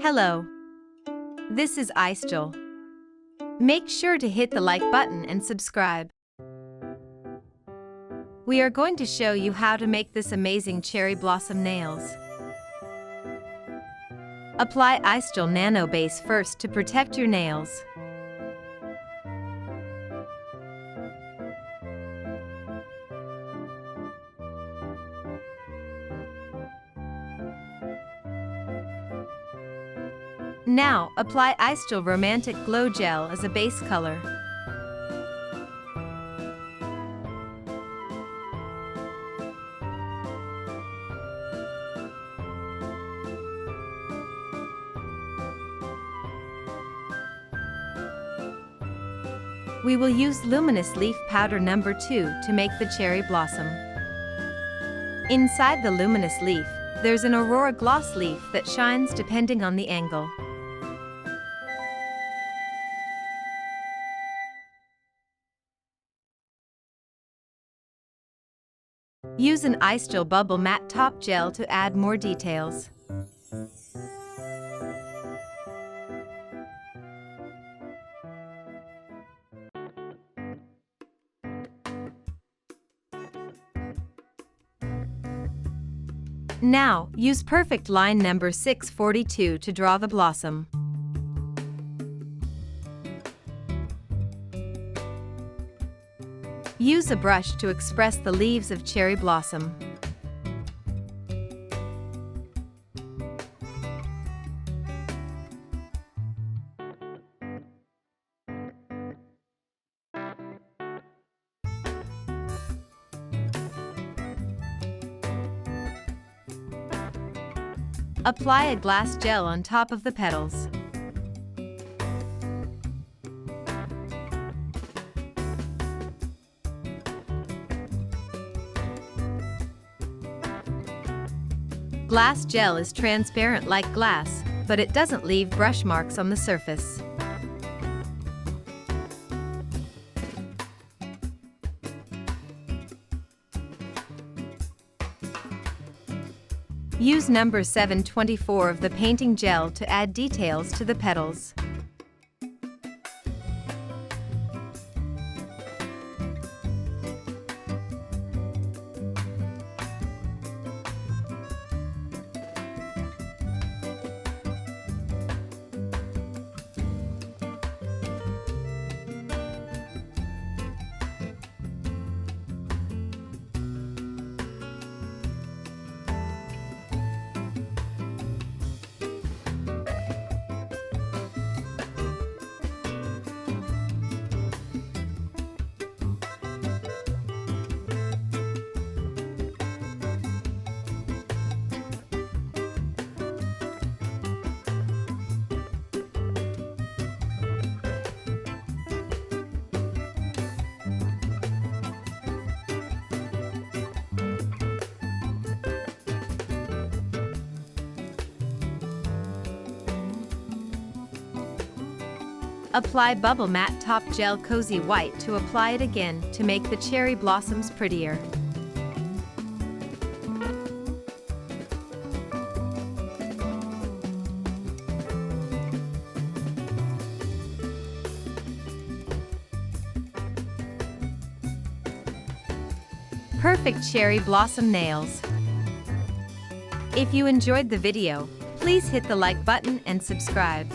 Hello. This is ICEGEL. Make sure to hit the like button and subscribe. We are going to show you how to make this amazing cherry blossom nails. Apply ICEGEL Nano Base first to protect your nails. Now, apply ICEGEL Romantic Glow Gel as a base color. We will use Luminous Leaf Powder No. 2 to make the cherry blossom. Inside the luminous leaf, there's an Aurora Gloss leaf that shines depending on the angle. Use an ICEGEL Bubble Matte Top Gel to add more details. Now, use Perfect Line number 642 to draw the blossom. Use a brush to express the leaves of cherry blossom. Apply a glass gel on top of the petals. Glass gel is transparent like glass, but it doesn't leave brush marks on the surface. Use number 724 of the painting gel to add details to the petals. Apply Bubble Matte Top Gel Cozy White to apply it again to make the cherry blossoms prettier. Perfect cherry blossom nails. If you enjoyed the video, please hit the like button and subscribe.